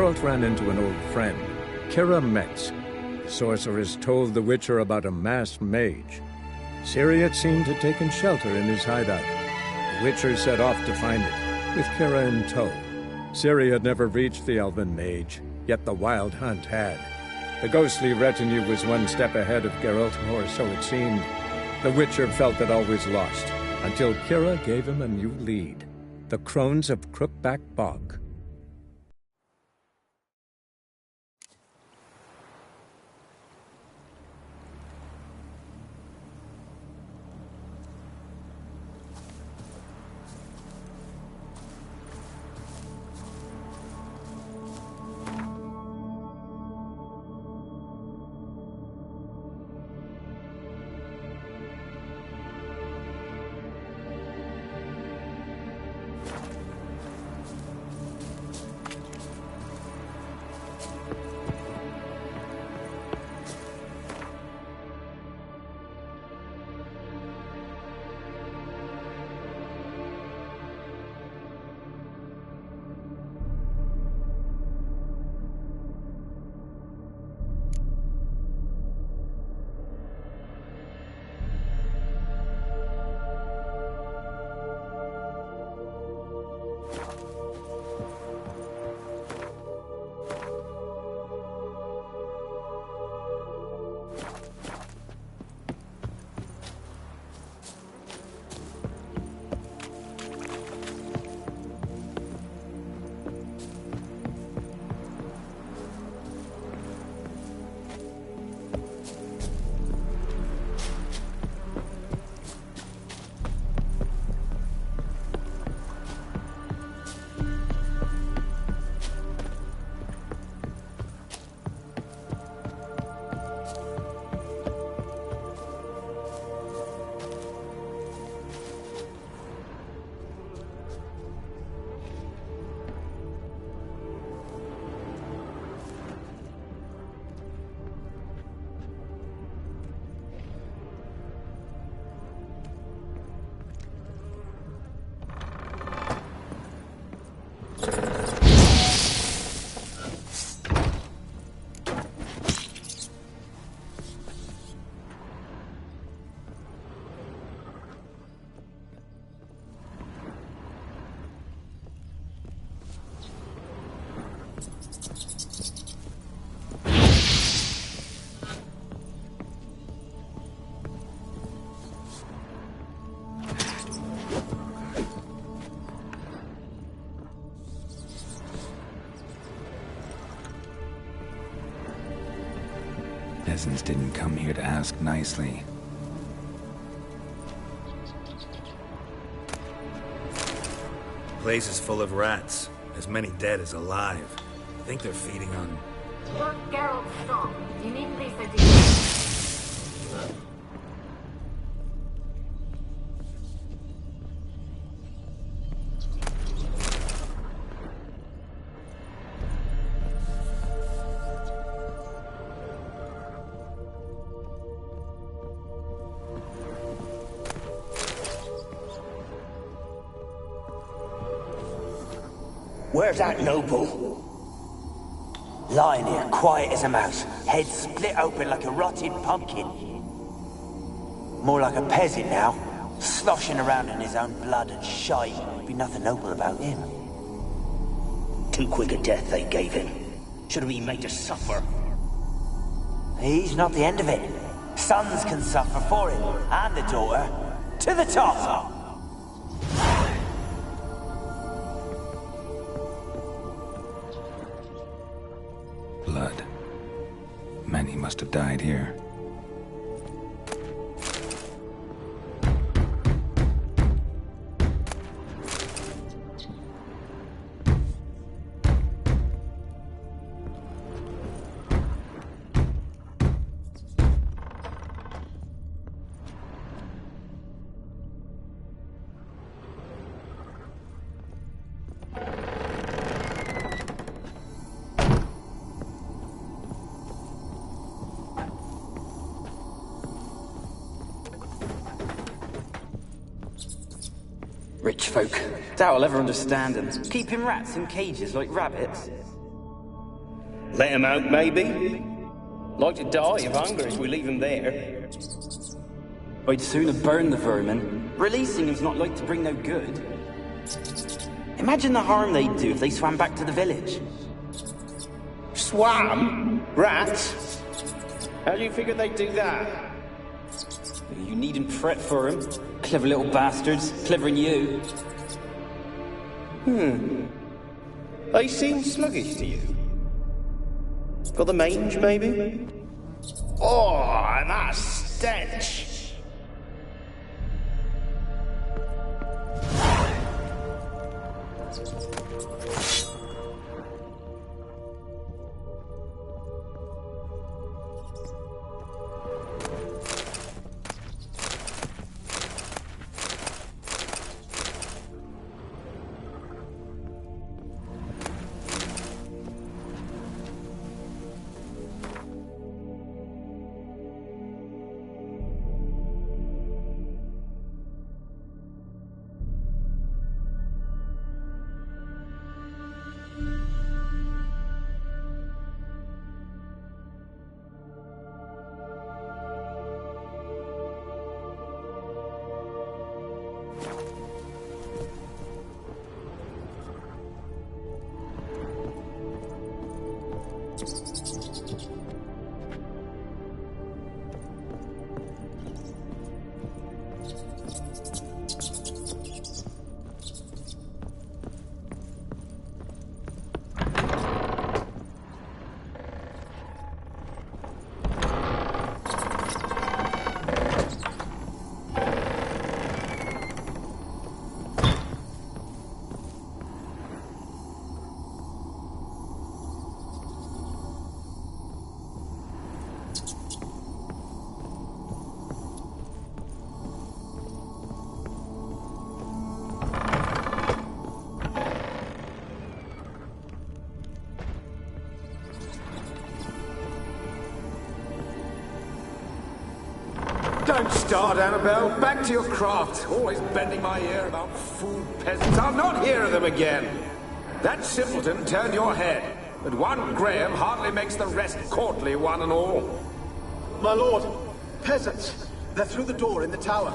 Geralt ran into an old friend, Kira Metz. The sorceress told the Witcher about a masked mage. Ciri had seemed to have taken shelter in his hideout. The Witcher set off to find it, with Kira in tow. Ciri had never reached the elven mage, yet the Wild Hunt had. The ghostly retinue was one step ahead of Geralt, or so it seemed. The Witcher felt that all was lost, until Kira gave him a new lead. The Crones of Crookback Bog. Peasants didn't come here to ask nicely. Place is full of rats. As many dead as alive. I think they're feeding on... You're Geralt's son. You need Lisa to... Where's that noble? Lying here, quiet as a mouse, head split open like a rotted pumpkin. More like a peasant now, sloshing around in his own blood and shite. Be nothing noble about him. Too quick a death they gave him. Should have been made to suffer. He's not the end of it. Sons can suffer for him, and the daughter. To the top! Blood. Many must have died here. Rich folk. Doubt I'll ever understand them. Keeping rats in cages like rabbits. Let him out, maybe? Like to die of hunger if we leave him there. I'd sooner burn the vermin. Releasing him's not like to bring no good. Imagine the harm they'd do if they swam back to the village. Swam? Rats? How do you figure they'd do that? You needn't fret for him. Clever little bastards. Clever than you. They seem sluggish to you. Got the mange, maybe? Oh, and that stench! Don't start, Annabelle. Back to your craft. Always bending my ear about food peasants. I'll not hear of them again. That simpleton turned your head, but one Graham hardly makes the rest courtly, one and all. My lord, peasants. They're through the door in the tower.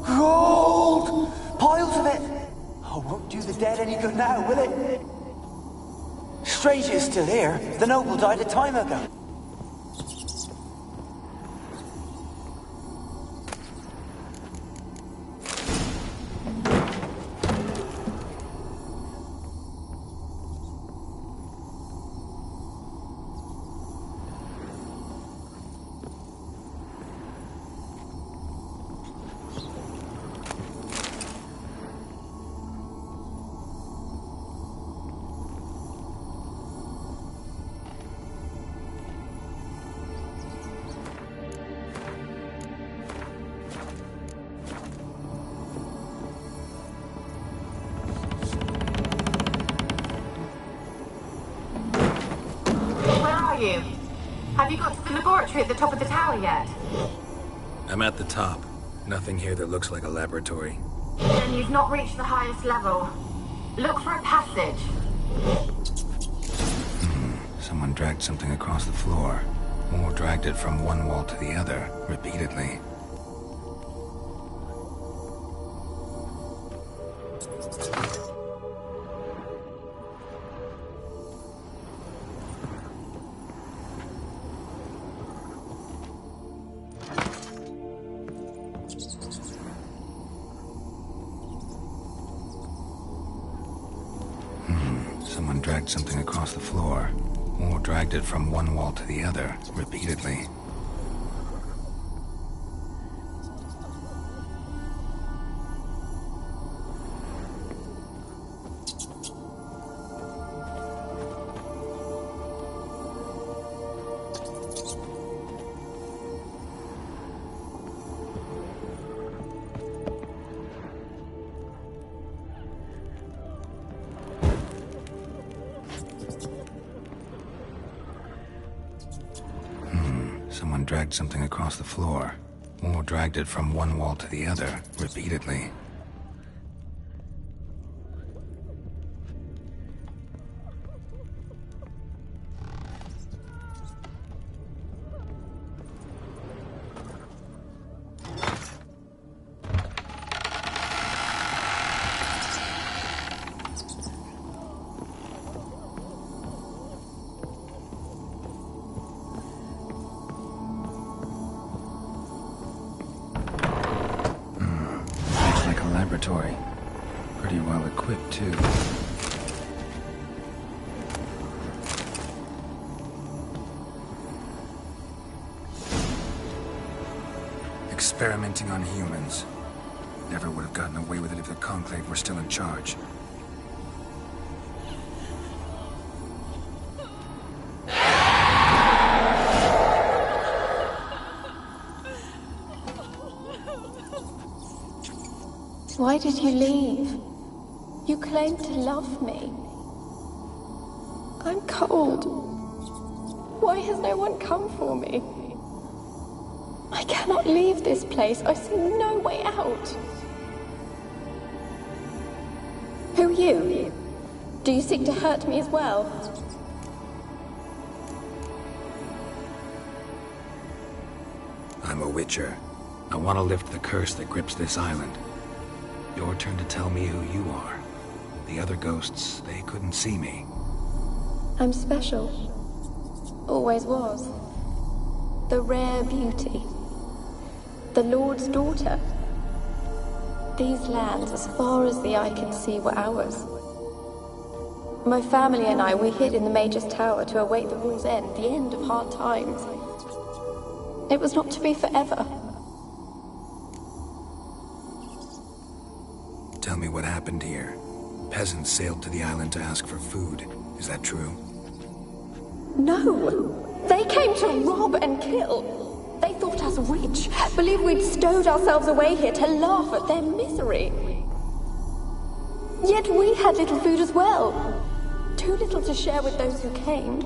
Gold! Piles of it! Oh, won't do the dead any good now, will it? Strange it's still here. The noble died a time ago. You? Have you got to the laboratory at the top of the tower yet? I'm at the top. Nothing here that looks like a laboratory. Then you've not reached the highest level. Look for a passage. Someone dragged something across the floor. Or dragged it from one wall to the other, repeatedly. Someone dragged something across the floor, or dragged it from one wall to the other, repeatedly. Someone dragged something across the floor, or dragged it from one wall to the other, repeatedly. Laboratory. Pretty well equipped, too. Experimenting on humans. Never would have gotten away with it if the Conclave were still in charge. Why did you leave? You claimed to love me. I'm cold. Why has no one come for me? I cannot leave this place. I see no way out. Who are you? Do you seek to hurt me as well? I'm a Witcher. I want to lift the curse that grips this island. Your turn to tell me who you are. The other ghosts, they couldn't see me. I'm special. Always was. The rare beauty. The Lord's daughter. These lands, as far as the eye can see, were ours. My family and I, we hid in the Mage's Tower to await the war's end, the end of hard times. It was not to be forever. Tell me what happened here. Peasants sailed to the island to ask for food. Is that true? No! They came to rob and kill. They thought us rich, believed we'd stowed ourselves away here to laugh at their misery. Yet we had little food as well. Too little to share with those who came.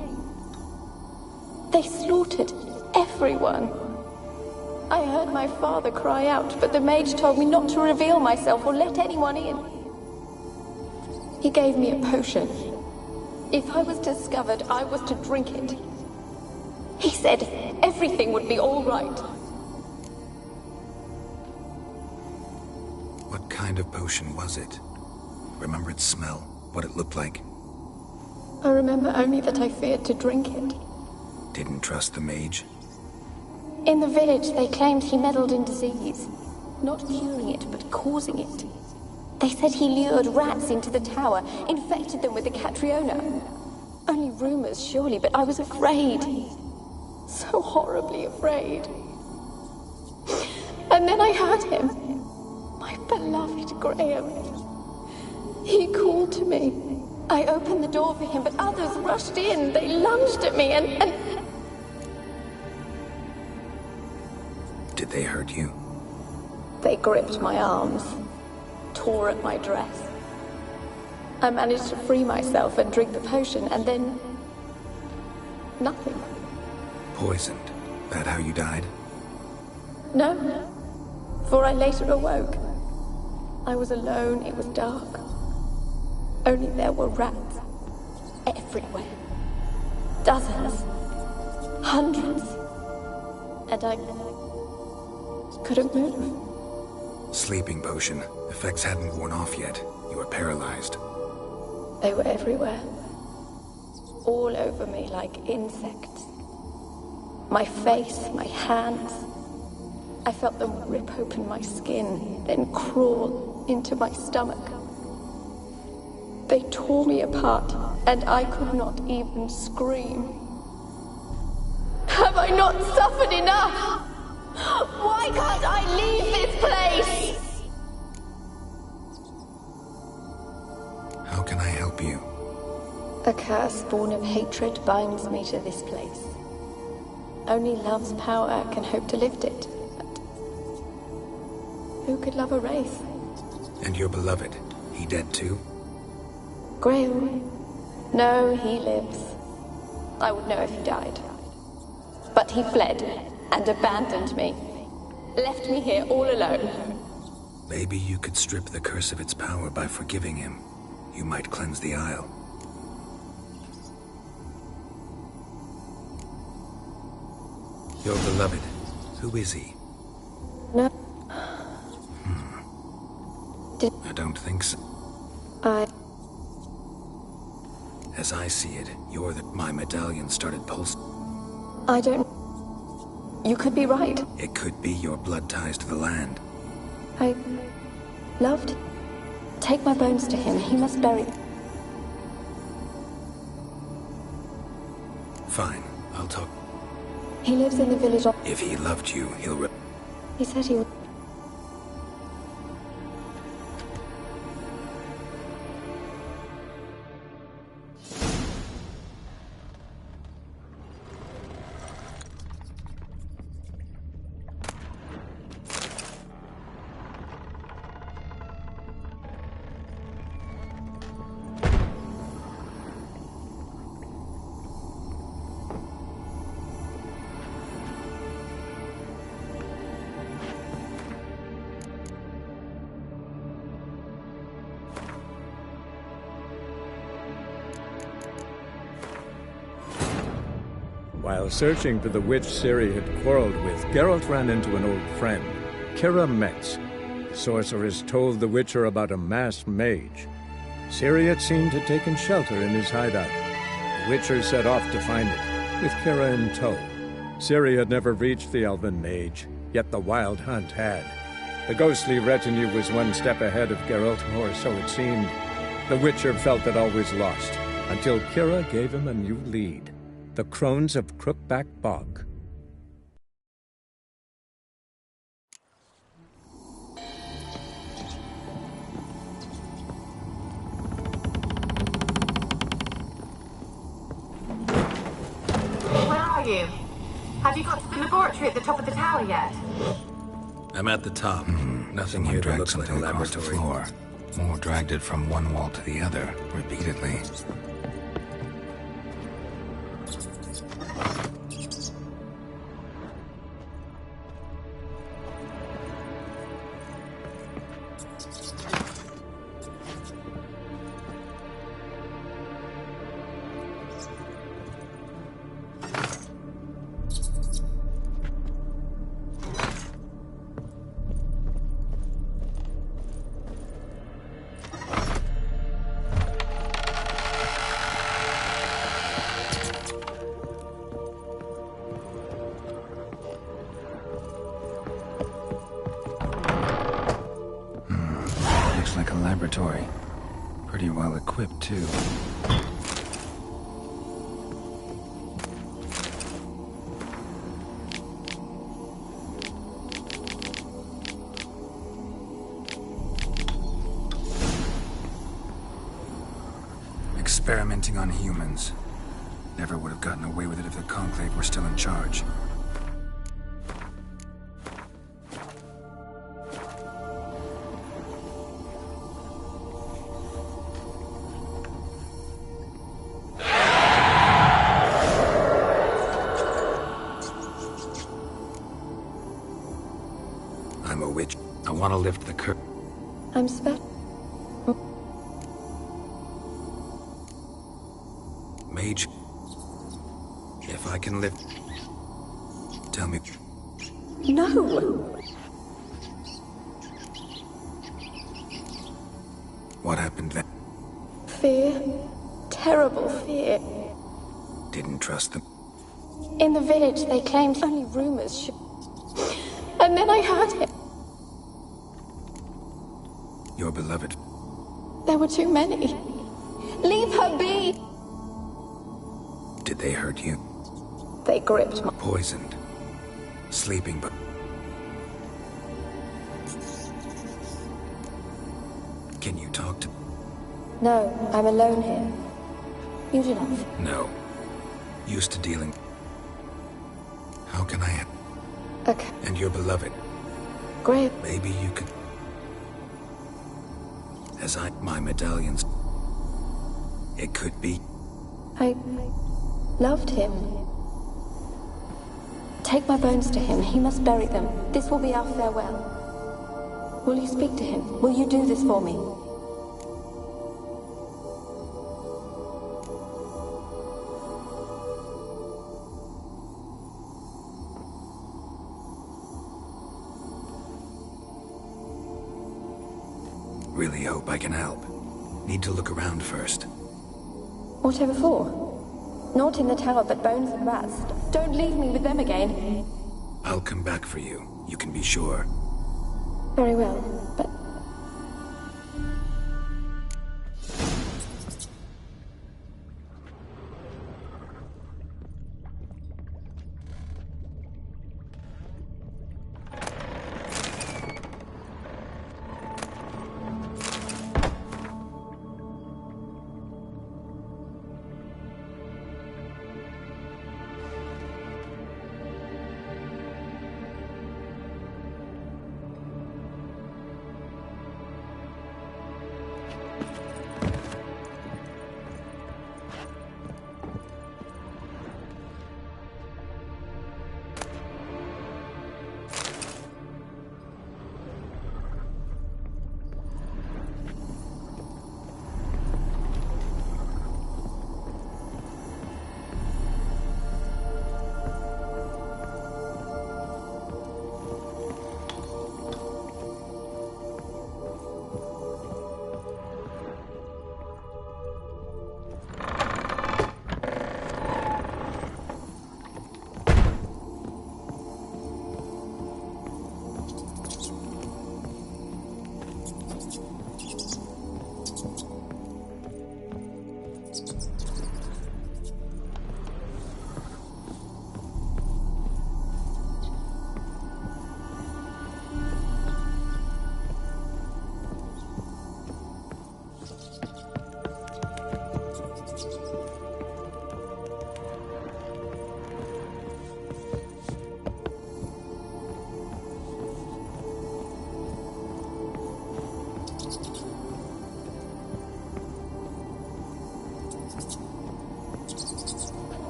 They slaughtered everyone. I heard my father cry out, but the mage told me not to reveal myself or let anyone in. He gave me a potion. If I was discovered, I was to drink it. He said everything would be all right. What kind of potion was it? Remember its smell? What it looked like? I remember only that I feared to drink it. Didn't trust the mage? In the village, they claimed he meddled in disease. Not curing it, but causing it. They said he lured rats into the tower, infected them with the Catriona. Only rumors, surely, but I was afraid. So horribly afraid. And then I heard him. My beloved Graham. He called to me. I opened the door for him, but others rushed in. They lunged at me and... Did they hurt you? They gripped my arms, tore at my dress. I managed to free myself and drink the potion, and then... nothing. Poisoned? That how you died? No, for I later awoke. I was alone, it was dark. Only there were rats. Everywhere. Dozens. Hundreds. And I couldn't move. Sleeping potion. Effects hadn't worn off yet. You were paralyzed. They were everywhere. All over me like insects. My face, my hands. I felt them rip open my skin, then crawl into my stomach. They tore me apart, and I could not even scream. Have I not suffered enough? Why can't I leave this place? How can I help you? A curse born of hatred binds me to this place. Only love's power can hope to lift it. But who could love a wraith? And your beloved, he dead too? Grail? No, he lives. I would know if he died. But he fled and abandoned me. Left me here all alone. Maybe you could strip the curse of its power by forgiving him. You might cleanse the Isle. Your beloved, who is he? No. I don't think so. As I see it, my medallion started pulsing. I don't... You could be right. It could be your blood ties to the land. I... loved... Take my bones to him. He must bury them. Fine. I'll talk. He lives in the village of... If he loved you, he'll He said he would... While searching for the witch Ciri had quarreled with, Geralt ran into an old friend, Keira Metz. The sorceress told the Witcher about a masked mage. Ciri had seemed to have taken shelter in his hideout. The Witcher set off to find it, with Keira in tow. Ciri had never reached the elven mage, yet the Wild Hunt had. The ghostly retinue was one step ahead of Geralt, or so it seemed. The Witcher felt that all was lost, until Keira gave him a new lead. The Crones of Crookback Bog. Where are you? Have you got to the laboratory at the top of the tower yet? I'm at the top. Nothing here that looks like a laboratory. Floor. More dragged it from one wall to the other, repeatedly. Like a laboratory. Pretty well equipped, too. Experimenting on humans. Never would have gotten away with it if the Conclave were still in charge. I'm a witch. I want to lift the curse. I'm Mage. If I can lift... Tell me. No! What happened then? Fear. Terrible fear. Didn't trust them. In the village, they claimed only rumors should... And then I heard it. Your beloved. There were too many. Leave her be! Did they hurt you? They gripped my... Poisoned. Sleeping, but... Can you talk to... No, I'm alone here. You do not. No. Used to dealing... How can I... Okay. And your beloved. Great. Maybe you could... As my medallions... It could be... I loved him. Take my bones to him. He must bury them. This will be our farewell. Will you speak to him? Will you do this for me? Really hope I can help. Need to look around first. Whatever for? Not in the tower, but bones and rats. Don't leave me with them again. I'll come back for you. You can be sure. Very well, but...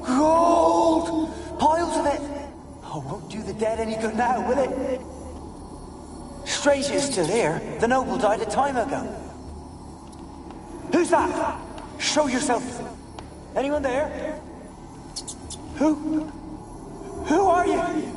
Gold! Piles of it! Oh, won't do the dead any good now, will it? Strange it's still here. The noble died a time ago. Who's that? Show yourself. Anyone there? Who? Who are you?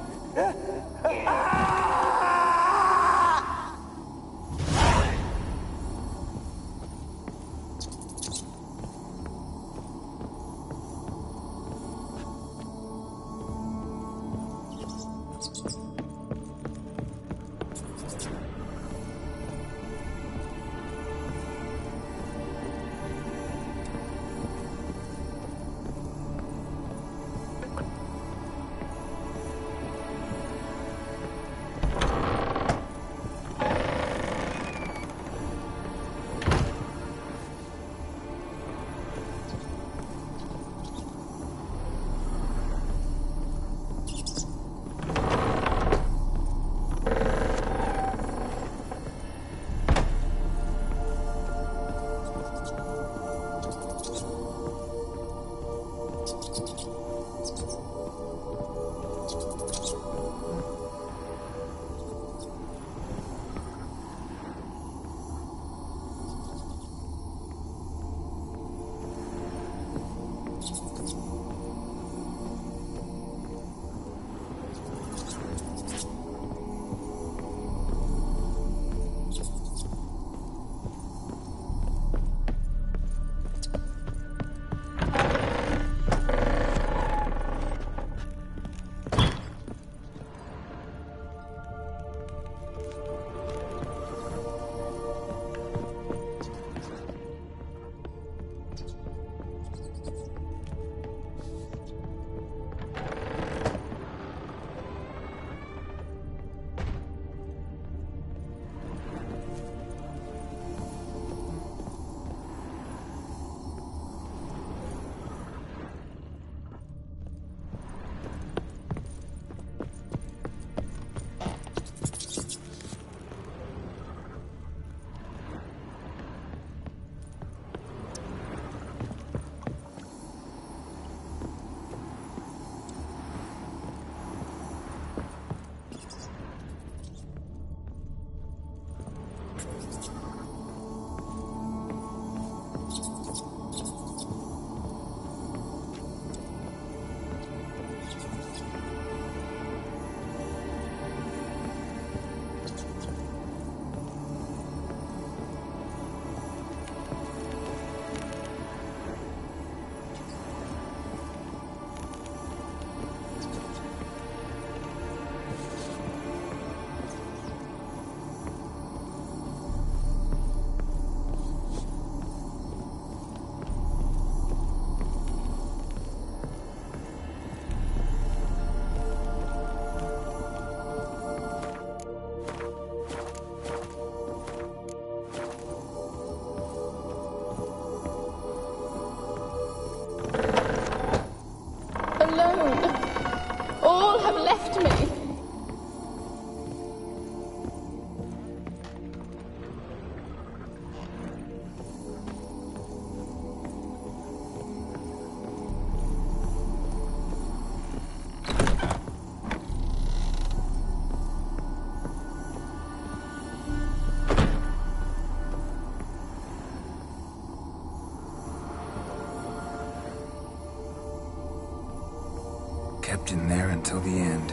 kept in there until the end.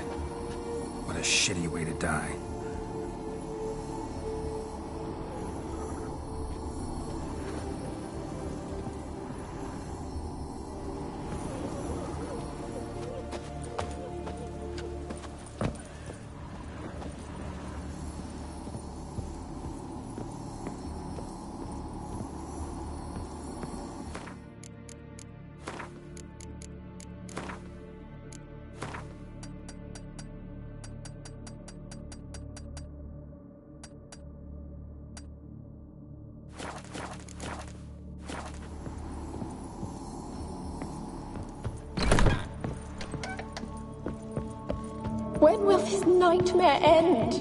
What a shitty way to die. When will this nightmare end?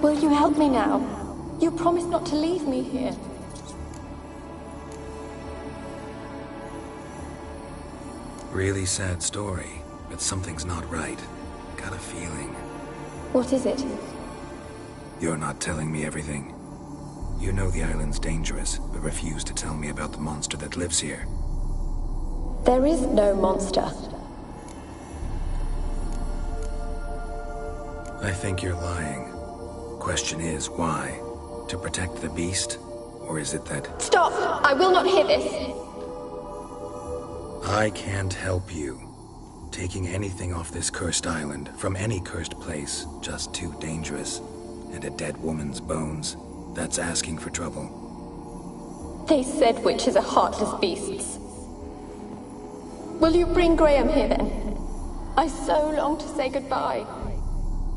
Will you help me now? You promised not to leave me here. Really sad story, but something's not right. Got a feeling. What is it? You're not telling me everything. You know the island's dangerous, but refuse to tell me about the monster that lives here. There is no monster. I think you're lying. Question is, why? To protect the beast? Or is it that... Stop! I will not hear this! I can't help you. Taking anything off this cursed island, from any cursed place, just too dangerous. And a dead woman's bones, that's asking for trouble. They said witches are heartless beasts. Will you bring Graham here then? I so long to say goodbye.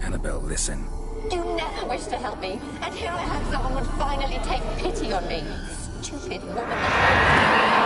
Annabelle, listen. You never wished to help me, and here I had someone would finally take pity on me. Stupid woman.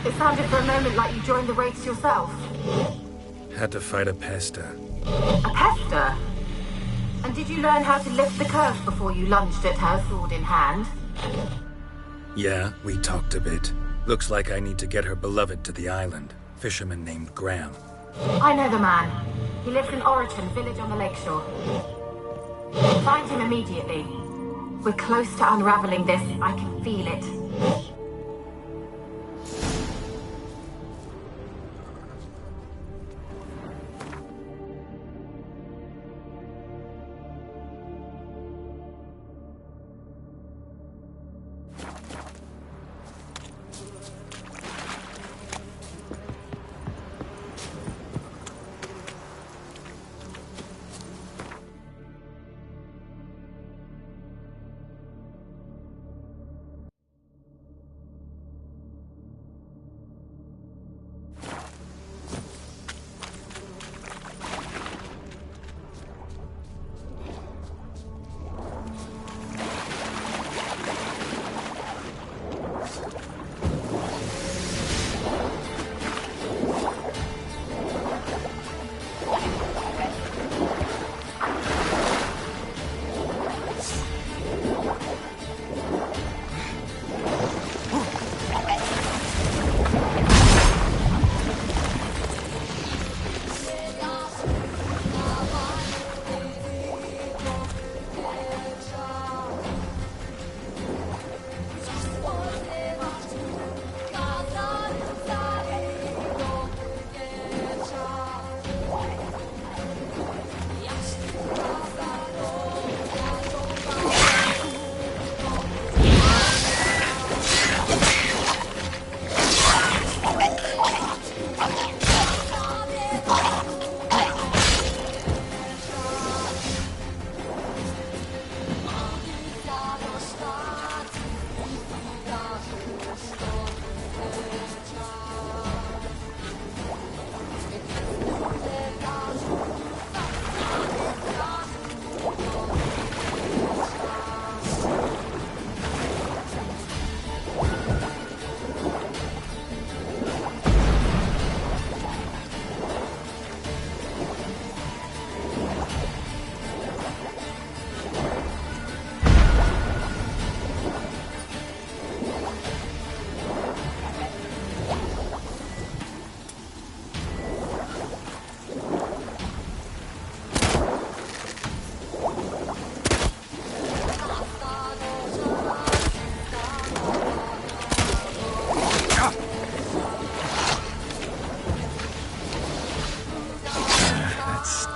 It sounded for a moment like you joined the raids yourself. Had to fight a pester. A pester? And did you learn how to lift the curse before you lunged at her, sword in hand? Yeah, we talked a bit. Looks like I need to get her beloved to the island. Fisherman named Graham. I know the man. He lives in Oriton, village on the lakeshore. Find him immediately. We're close to unraveling this. I can feel it.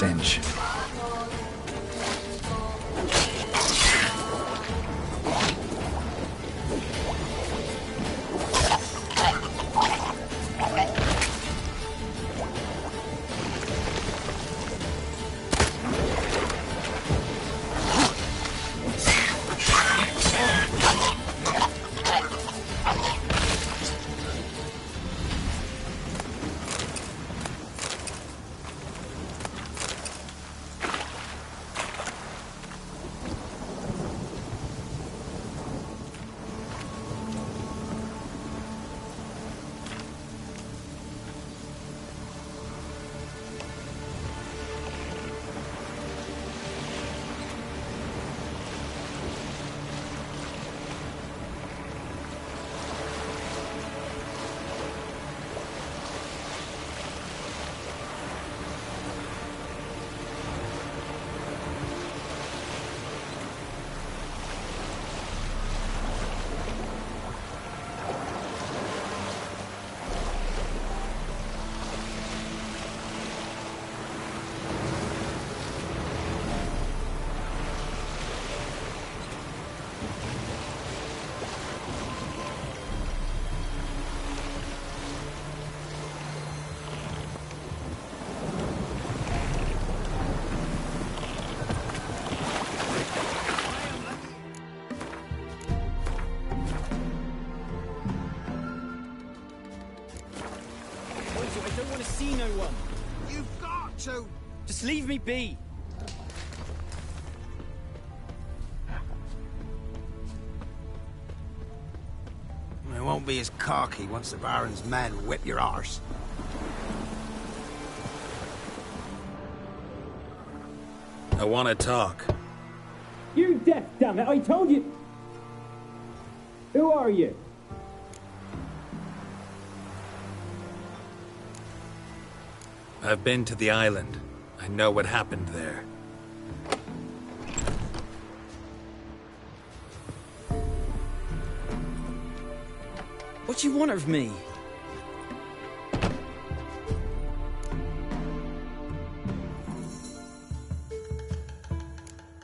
stench. Just leave me be. I won't won't be as cocky once the Baron's men whip your arse. I want to talk. You're deaf, damn it! I told you! Who are you? I've been to the island. I know what happened there. What do you want of me?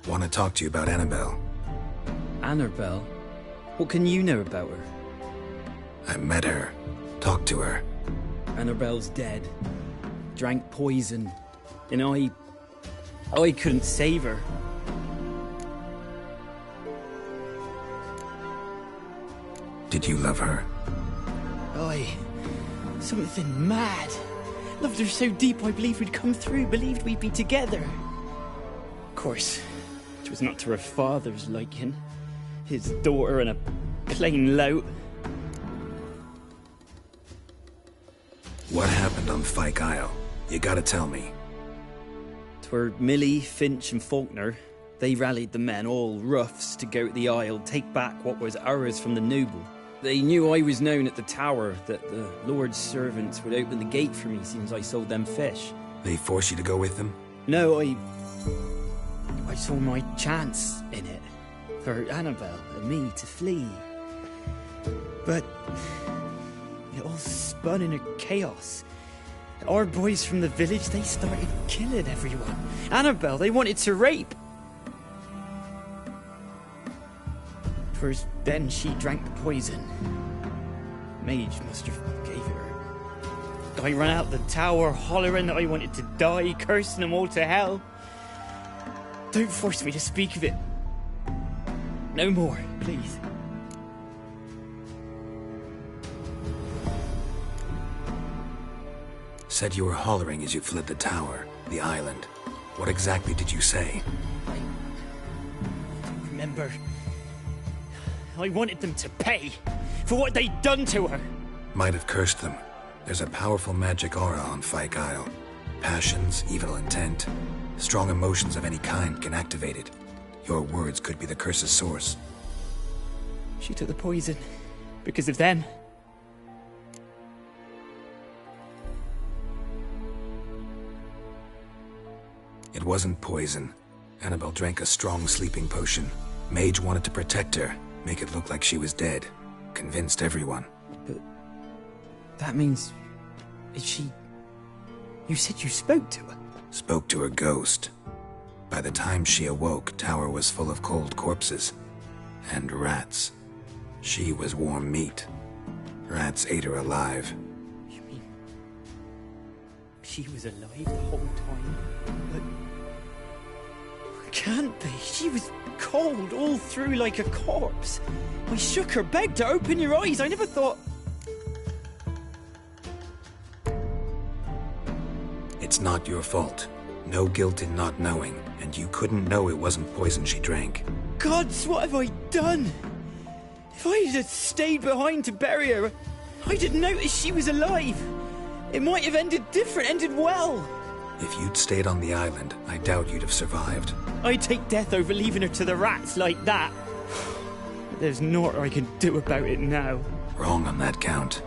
Want to talk to you about Annabelle. Annabelle? What can you know about her? I met her. Talked to her. Annabelle's dead. Drank poison. And I couldn't save her. Did you love her? Something mad. Loved her so deep I believed we'd come through, believed we'd be together. Of course, it was not to her father's liking. His daughter and a plain lout. What happened on Fyke Isle? You gotta tell me. 'Twere Millie, Finch and Faulkner. They rallied the men, all roughs, to go to the Isle, take back what was ours from the noble. They knew I was known at the tower, that the Lord's servants would open the gate for me since I sold them fish. They forced you to go with them? No, I saw my chance in it. For Annabelle and me to flee. But it all spun in a chaos. Our boys from the village, they started killing everyone. Annabelle, they wanted to rape. First, then she drank the poison. Mage must have gave it her. I ran out the tower, hollering that I wanted to die, cursing them all to hell. Don't force me to speak of it. No more, please. Said you were hollering as you fled the tower, the island. What exactly did you say? I don't remember. I wanted them to pay for what they'd done to her. Might have cursed them. There's a powerful magic aura on Fyke Isle. Passions, evil intent, strong emotions of any kind can activate it. Your words could be the curse's source. She took the poison because of them. It wasn't poison. Annabelle drank a strong sleeping potion. Mage wanted to protect her, make it look like she was dead. Convinced everyone. But that means... is she... You said you spoke to her? Spoke to her ghost. By the time she awoke, Tower was full of cold corpses. And rats. She was warm meat. Rats ate her alive. You mean... she was alive the whole time? But... can't be. She was cold all through like a corpse. I shook her, begged her, open your eyes. I never thought... It's not your fault. No guilt in not knowing, and you couldn't know it wasn't poison she drank. Gods, what have I done? If I had stayed behind to bury her, I didn't notice she was alive. It might have ended different, ended well. If you'd stayed on the island, I doubt you'd have survived. I'd take death over leaving her to the rats like that. But there's naught I can do about it now. Wrong on that count.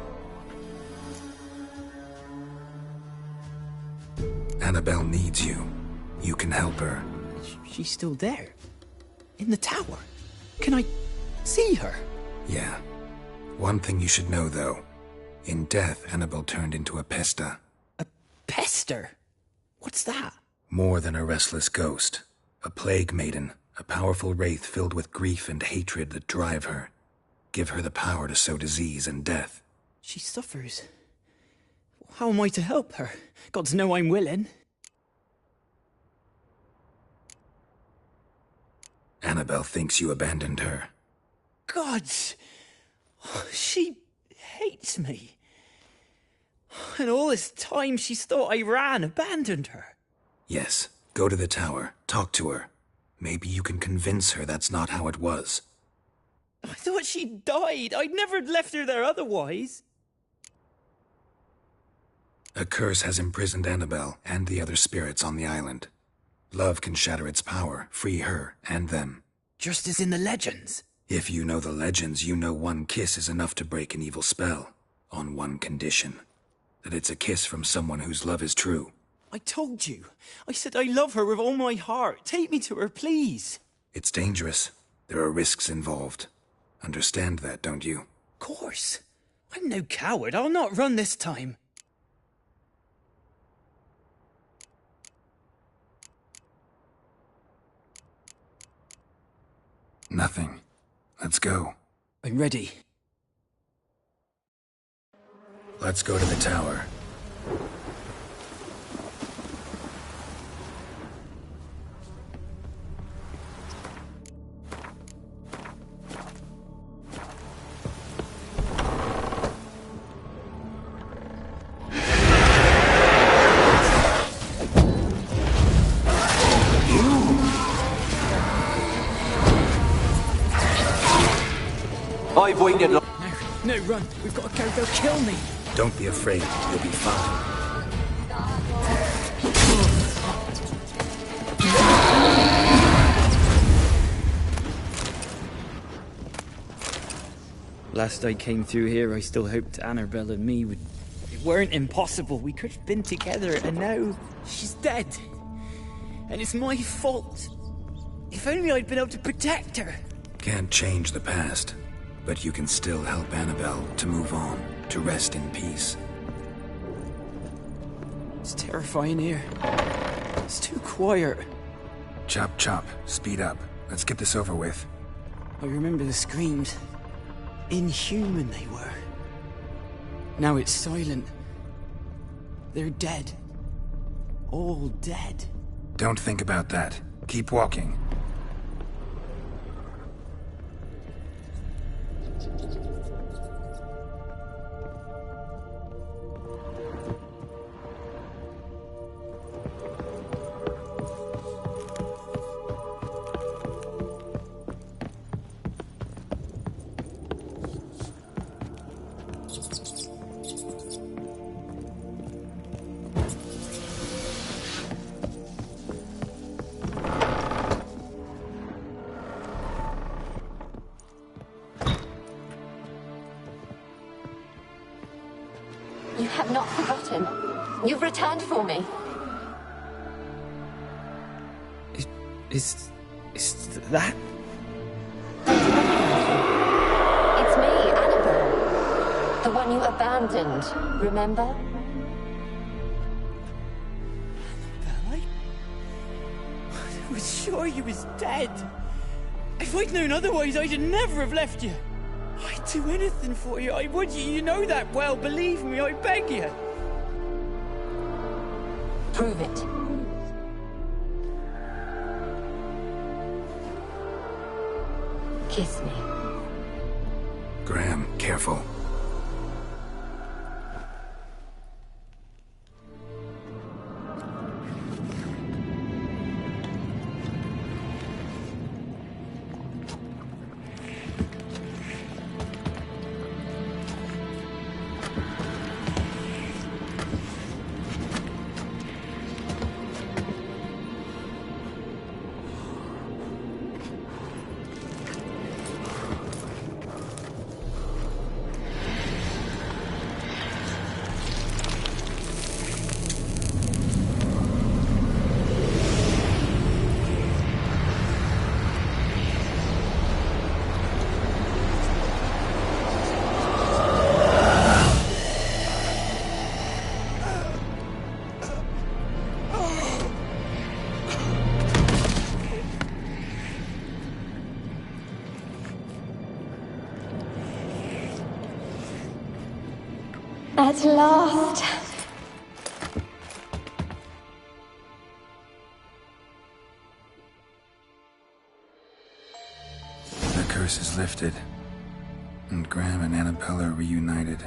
Annabelle needs you. You can help her. She's still there. In the tower. Can I see her? Yeah. One thing you should know, though. In death, Annabelle turned into a pesta. A pester? What's that? More than a restless ghost. A plague maiden. A powerful wraith filled with grief and hatred that drive her. Give her the power to sow disease and death. She suffers. How am I to help her? Gods know I'm willing. Annabelle thinks you abandoned her. Gods! She hates me. And all this time she's thought I ran, abandoned her. Yes. Go to the tower. Talk to her. Maybe you can convince her that's not how it was. I thought she died. I'd never left her there otherwise. A curse has imprisoned Annabelle and the other spirits on the island. Love can shatter its power, free her and them. Just as in the legends. If you know the legends, you know one kiss is enough to break an evil spell. On one condition. That it's a kiss from someone whose love is true. I told you. I said I love her with all my heart. Take me to her, please. It's dangerous. There are risks involved. Understand that, don't you? Of course. I'm no coward. I'll not run this time. Nothing. Let's go. I'm ready. Let's go to the tower. I've waited long. No, run. We've got to go. They'll kill me. Don't be afraid. You'll be fine. Last I came through here, I still hoped Annabelle and me would... It weren't impossible. We could have been together, and now she's dead. And it's my fault. If only I'd been able to protect her. Can't change the past, but you can still help Annabelle to move on, to rest in peace. It's terrifying here. It's too quiet. Chop, chop. Speed up. Let's get this over with. I remember the screams. Inhuman they were. Now it's silent. They're dead. All dead. Don't think about that. Keep walking. You have not forgotten. You've returned for me. Is that? It's me, Annabelle. The one you abandoned, remember? Annabelle, I was sure you was dead. If I'd known otherwise, I'd never have left you. I'd do anything for you. I would. You know that well. Believe me, I beg you. Prove it. Kiss me. Graham, careful. At last. The curse is lifted, and Graham and Annabelle are reunited.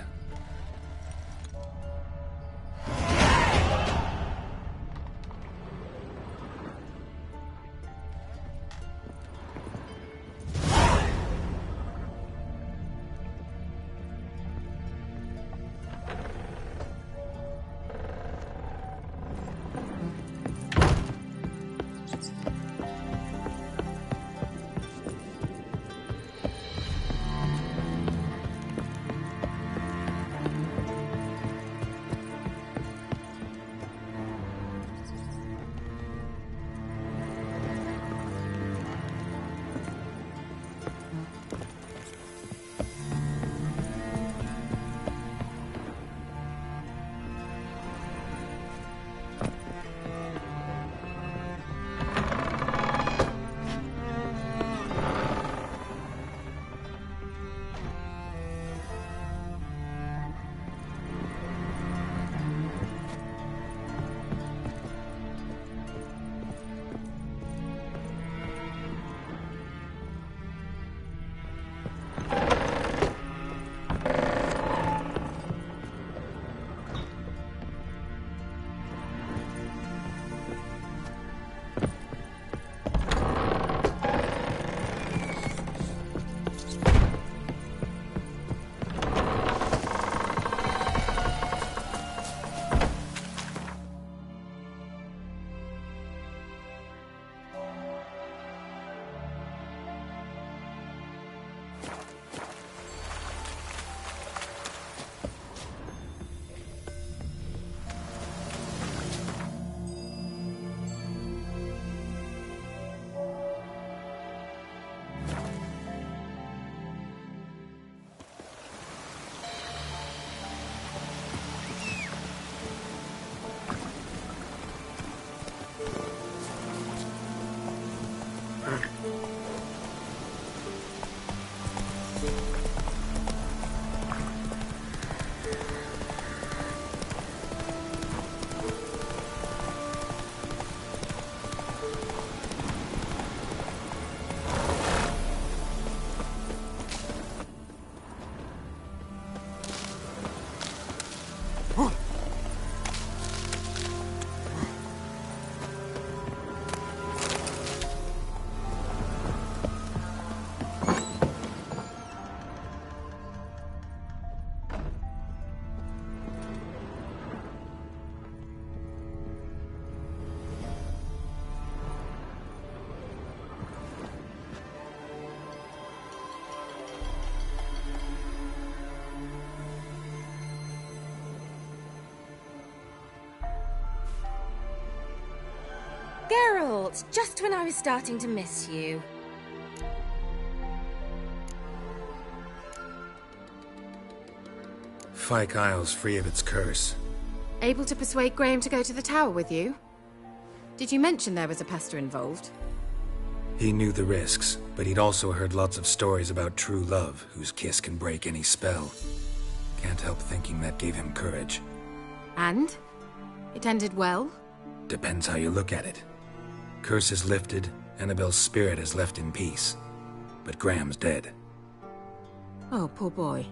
Geralt, just when I was starting to miss you. Fyke Isle's free of its curse. Able to persuade Graham to go to the tower with you? Did you mention there was a pester involved? He knew the risks, but he'd also heard lots of stories about true love, whose kiss can break any spell. Can't help thinking that gave him courage. And? It ended well? Depends how you look at it. Curse is lifted, Annabelle's spirit is left in peace. But Graham's dead. Oh, poor boy.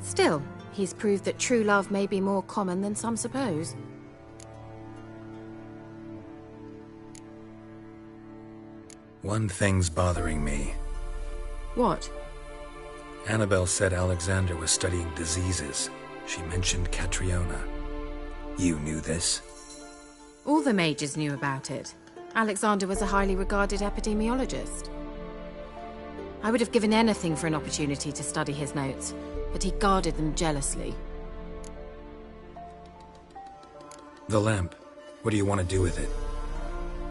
Still, he's proved that true love may be more common than some suppose. One thing's bothering me. What? Annabelle said Alexander was studying diseases. She mentioned Catriona. You knew this? All the mages knew about it. Alexander was a highly regarded epidemiologist. I would have given anything for an opportunity to study his notes, but he guarded them jealously. The lamp. What do you want to do with it?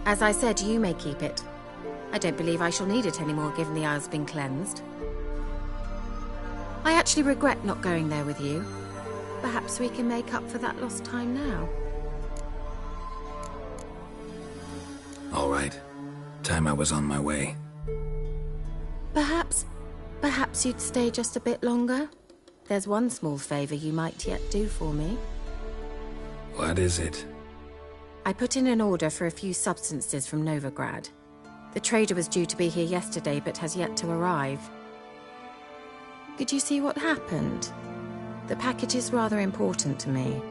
As I said, you may keep it. I don't believe I shall need it anymore, given the Isle's been cleansed. I actually regret not going there with you. Perhaps we can make up for that lost time now. All right. Time I was on my way. Perhaps you'd stay just a bit longer? There's one small favor you might yet do for me. What is it? I put in an order for a few substances from Novigrad. The trader was due to be here yesterday, but has yet to arrive. Could you see what happened? The package is rather important to me.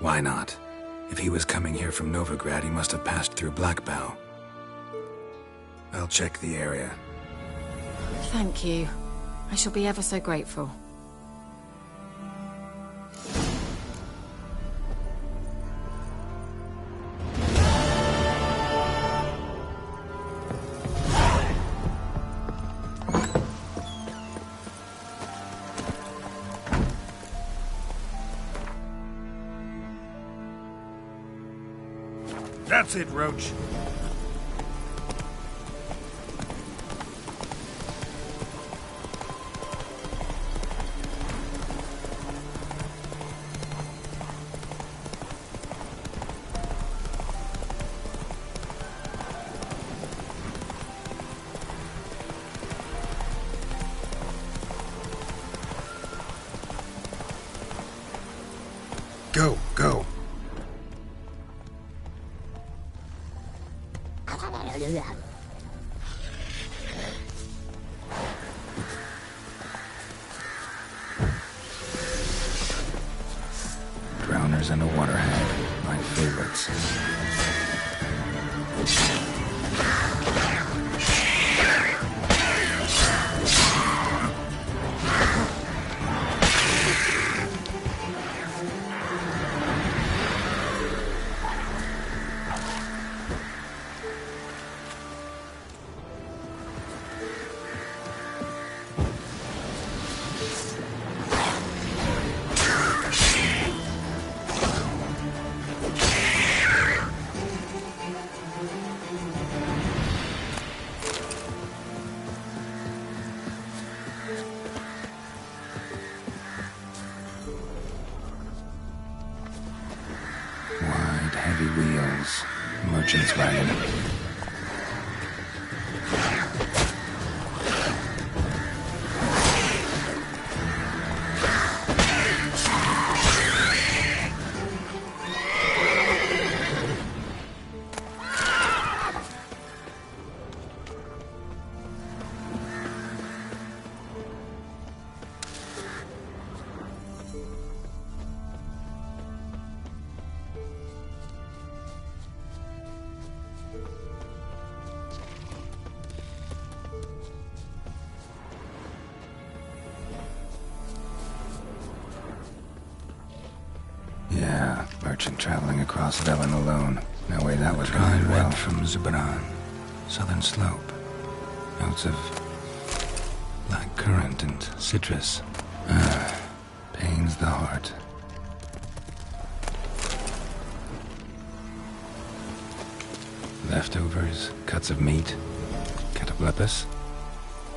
Why not? If he was coming here from Novigrad, he must have passed through Blackbough. I'll check the area. Thank you. I shall be ever so grateful. That's it, Roach. Go, go. Drowners and a water hag, my favorites. Heavy wheels. Merchant's wagon. Yeah, merchant traveling across Velen alone. No way that was going well. From Zubran, southern slope. Notes of black currant and citrus. Pains the heart. Leftovers, cuts of meat, cataplepis.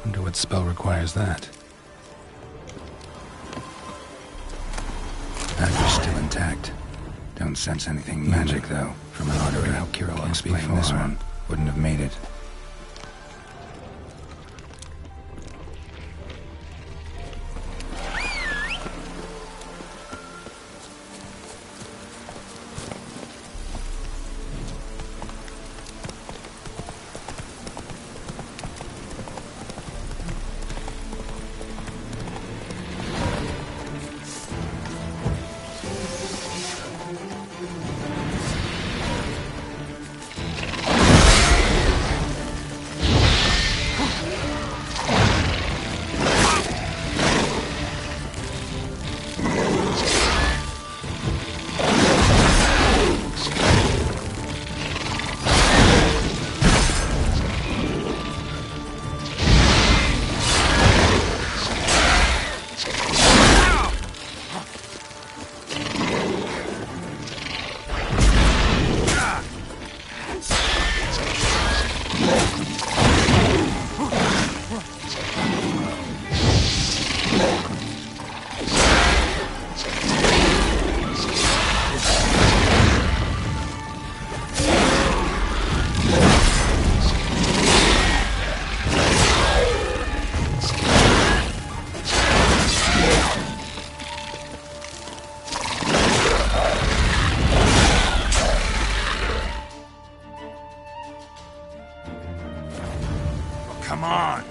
Wonder what spell requires that. Dagger's still intact. Don't sense anything magic, though. From an artery, how Kira explained this one. Wouldn't have made it. Come on!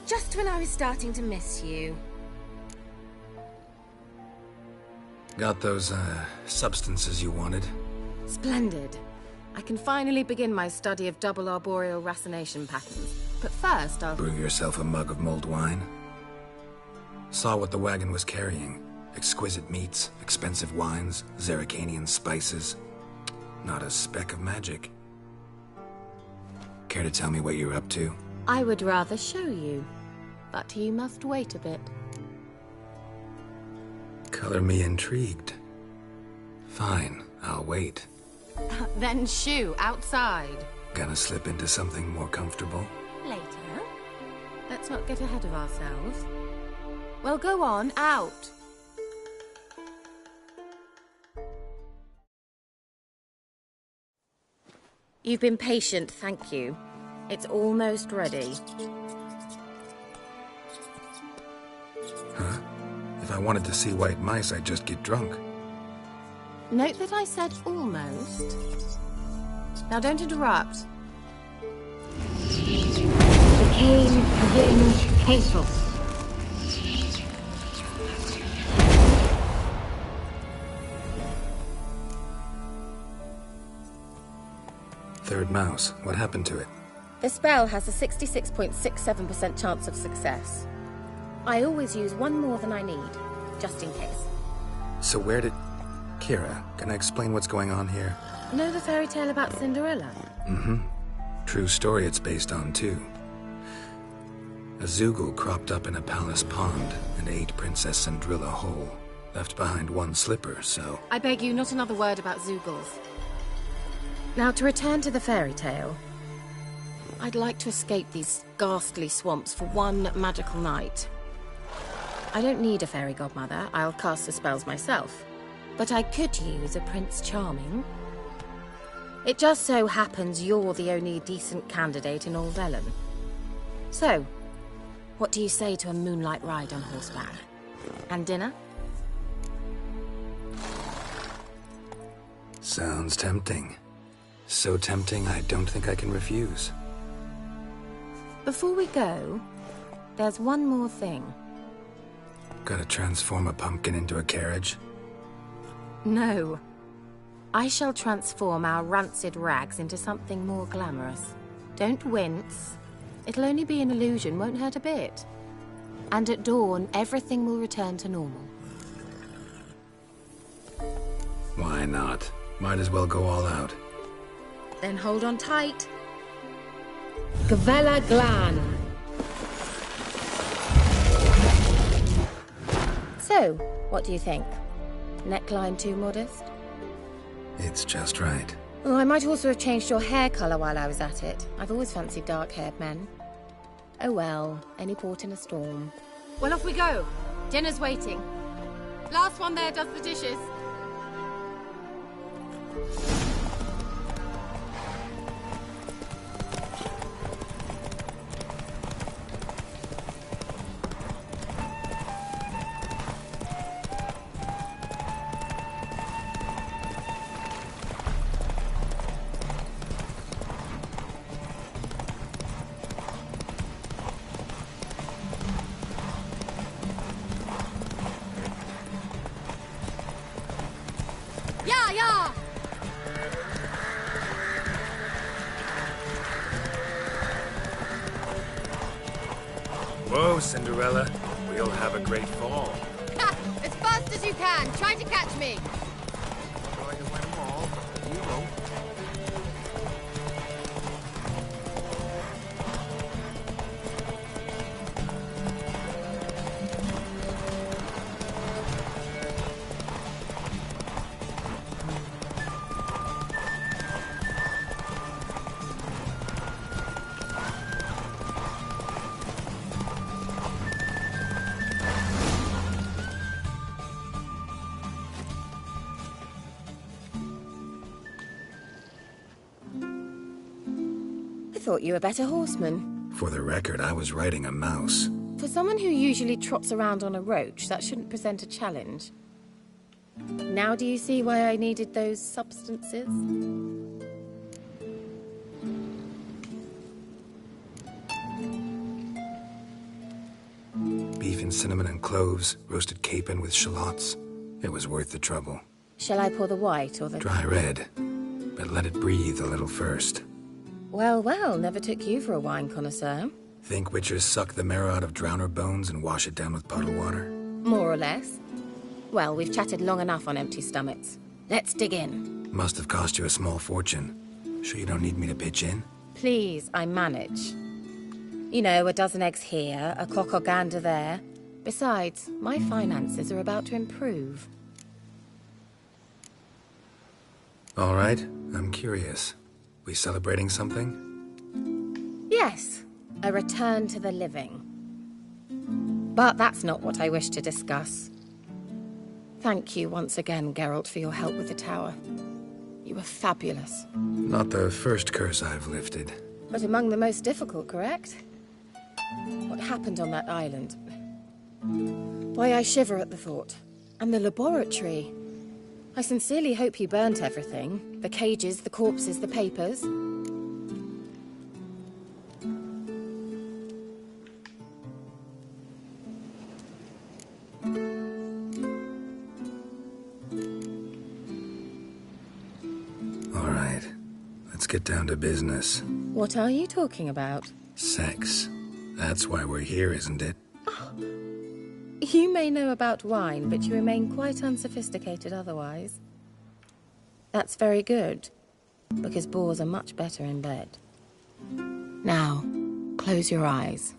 Just when I was starting to miss you. Got those, substances you wanted? Splendid. I can finally begin my study of double arboreal racination patterns. But first, I'll... Brew yourself a mug of mulled wine? Saw what the wagon was carrying. Exquisite meats, expensive wines, Zerrikanian spices. Not a speck of magic. Care to tell me what you're up to? I would rather show you, but you must wait a bit. Color me intrigued. Fine, I'll wait. Then shoo, outside. Gonna slip into something more comfortable? Later. Let's not get ahead of ourselves. Well, go on, out. You've been patient, thank you. It's almost ready. Huh? If I wanted to see white mice, I'd just get drunk. Note that I said almost. Now don't interrupt. The cave begins hateful. Third mouse. What happened to it? The spell has a 66.67% chance of success. I always use one more than I need, just in case. So where did... Kira, can I explain what's going on here? Know the fairy tale about Cinderella? Mm-hmm. True story it's based on, too. A Zoogle cropped up in a palace pond and ate Princess Cinderella whole. Left behind one slipper, so... I beg you, not another word about Zoogles. Now, to return to the fairy tale, I'd like to escape these ghastly swamps for one magical night. I don't need a fairy godmother, I'll cast the spells myself. But I could use a Prince Charming. It just so happens you're the only decent candidate in Old Ellen. So, what do you say to a moonlight ride on horseback? And dinner? Sounds tempting. So tempting, I don't think I can refuse. Before we go, there's one more thing. Gotta transform a pumpkin into a carriage? No. I shall transform our rancid rags into something more glamorous. Don't wince. It'll only be an illusion, won't hurt a bit. And at dawn, everything will return to normal. Why not? Might as well go all out. Then hold on tight. Gavella Glan. So, what do you think? Neckline too modest? It's just right. Oh, I might also have changed your hair colour while I was at it. I've always fancied dark-haired men. Oh well, any port in a storm. Well, off we go. Dinner's waiting. Last one there does the dishes. Whoa, Cinderella. We'll have a great fall. Ha! As fast as you can. Try to catch me. I thought you were a better horseman. For the record, I was riding a mouse. For someone who usually trots around on a roach, that shouldn't present a challenge. Now do you see why I needed those substances? Beef and cinnamon and cloves, roasted capon with shallots. It was worth the trouble. Shall I pour the white or the... Dry red, but let it breathe a little first. Well, well, never took you for a wine connoisseur. Think witchers suck the marrow out of drowner bones and wash it down with puddle water? More or less. Well, we've chatted long enough on empty stomachs. Let's dig in. Must have cost you a small fortune. Sure you don't need me to pitch in? Please, I manage. You know, a dozen eggs here, a cock or gander there. Besides, my finances are about to improve. All right, I'm curious. We celebrating something? Yes, a return to the living. But that's not what I wish to discuss. Thank you once again, Geralt, for your help with the tower. You were fabulous. Not the first curse I've lifted. But among the most difficult, correct? What happened on that island? Why, I shiver at the thought. And the laboratory. I sincerely hope you burnt everything. The cages, the corpses, the papers. All right, let's get down to business. What are you talking about? Sex. That's why we're here, isn't it? Oh. You may know about wine, but you remain quite unsophisticated otherwise. That's very good, because boars are much better in bed. Now, close your eyes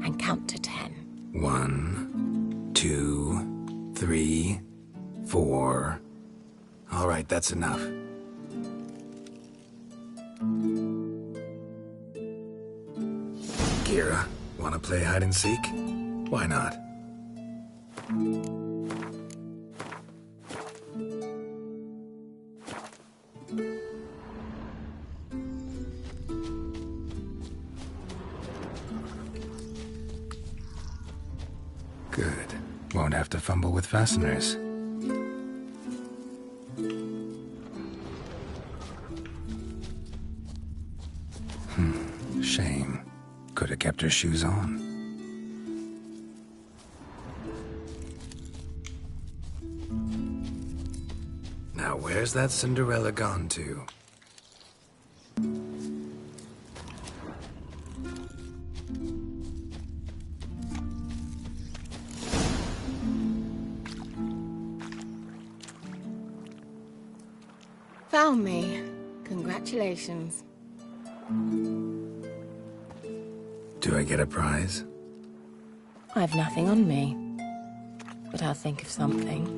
and count to 10. 1, 2, 3, 4. All right, that's enough. Kira, wanna play hide and seek? Why not? Good. Won't have to fumble with fasteners. Shame. Could have kept her shoes on. Now, where's that Cinderella gone to? Found me. Congratulations. Do I get a prize? I've nothing on me, but I'll think of something.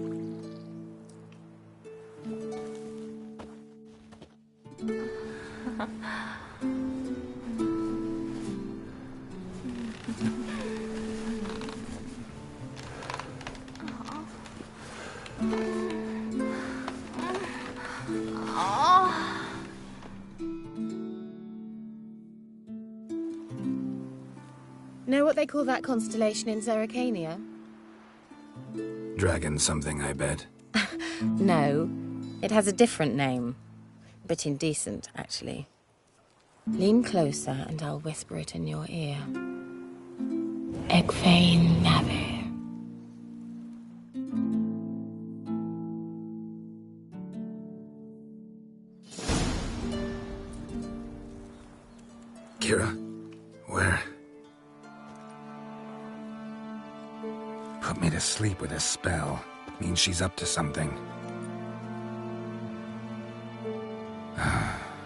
Know what they call that constellation in Zerrikania? Dragon something, I bet. No, it has a different name. But indecent, actually. Lean closer and I'll whisper it in your ear. Egfain Navir. Kira, where? Put me to sleep with a spell. Means she's up to something.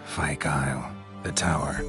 Fyke Isle, the tower.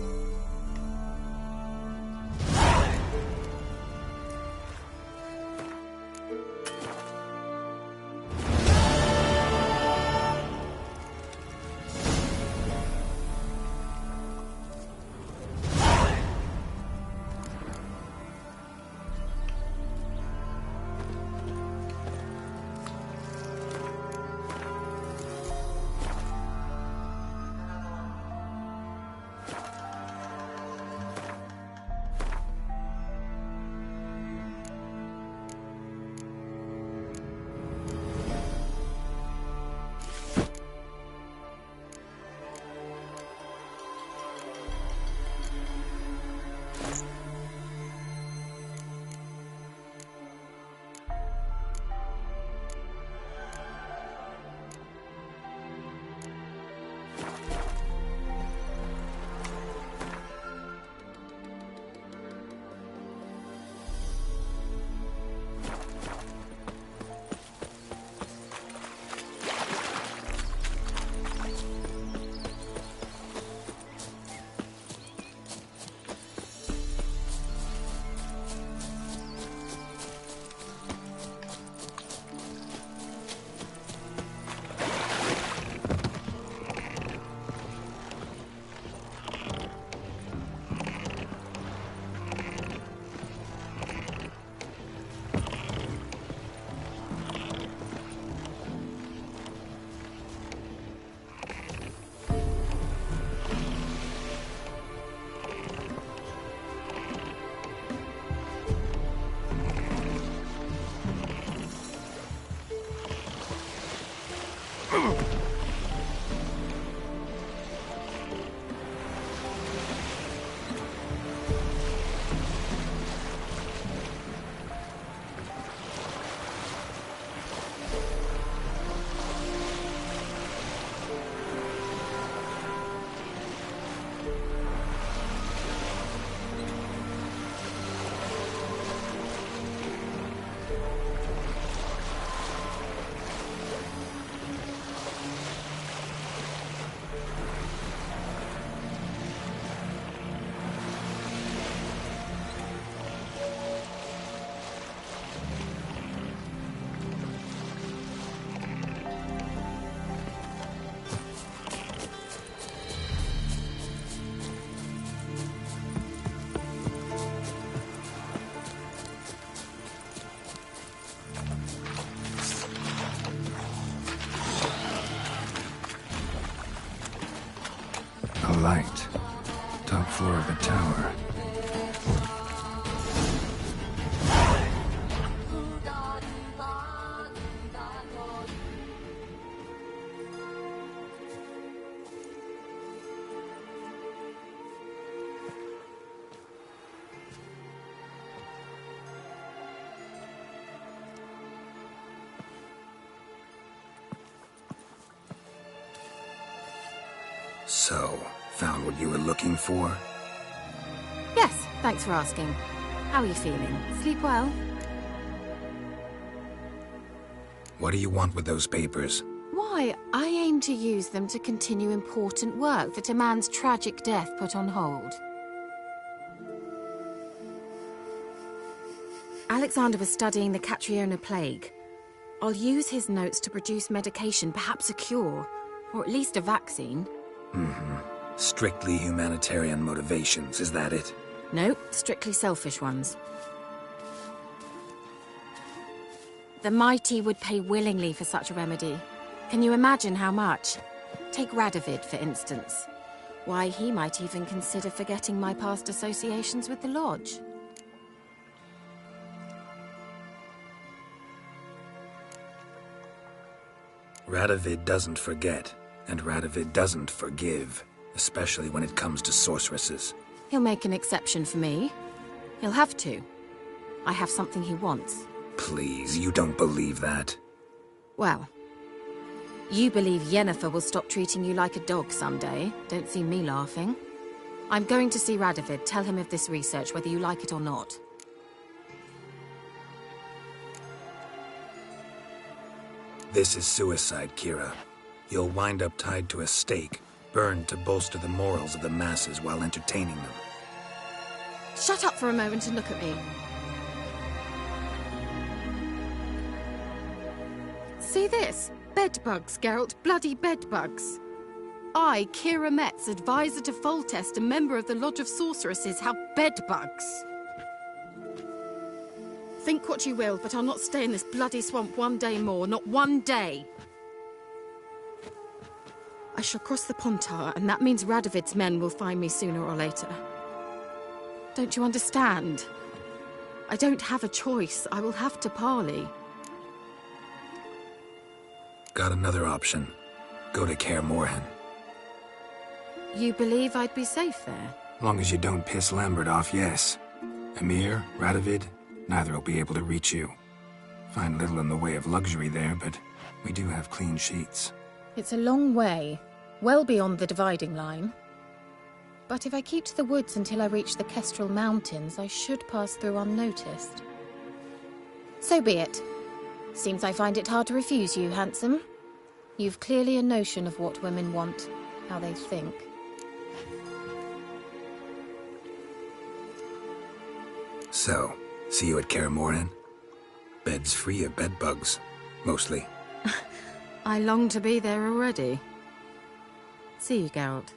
So, found what you were looking for? Yes, thanks for asking. How are you feeling? Sleep well? What do you want with those papers? Why, I aim to use them to continue important work that a man's tragic death put on hold. Alexander was studying the Catriona plague. I'll use his notes to produce medication, perhaps a cure, or at least a vaccine. Strictly humanitarian motivations, is that it? No, strictly selfish ones. The mighty would pay willingly for such a remedy. Can you imagine how much? Take Radovid, for instance. Why, he might even consider forgetting my past associations with the Lodge. Radovid doesn't forget, and Radovid doesn't forgive, especially when it comes to sorceresses. He'll make an exception for me. He'll have to. I have something he wants. Please, you don't believe that. Well, you believe Yennefer will stop treating you like a dog someday. Don't see me laughing. I'm going to see Radovid. Tell him of this research, whether you like it or not. This is suicide, Kira. You'll wind up tied to a stake, burned to bolster the morals of the masses while entertaining them. Shut up for a moment and look at me. See this? Bedbugs, Geralt. Bloody bedbugs. I, Kira Metz, advisor to Foltest, a member of the Lodge of Sorceresses, have bedbugs. Think what you will, but I'll not stay in this bloody swamp one day more. Not one day. I shall cross the Pontar, and that means Radovid's men will find me sooner or later. Don't you understand? I don't have a choice. I will have to parley. Got another option. Go to Kaer Morhen. You believe I'd be safe there? Long as you don't piss Lambert off, yes. Emhyr, Radovid, neither will be able to reach you. Find little in the way of luxury there, but we do have clean sheets. It's a long way, well beyond the dividing line. But if I keep to the woods until I reach the Kestrel Mountains, I should pass through unnoticed. So be it. Seems I find it hard to refuse you, handsome. You've clearly a notion of what women want, how they think. So, see you at Kaer Morhen? Beds free of bedbugs, mostly. I long to be there already. See you, Geralt.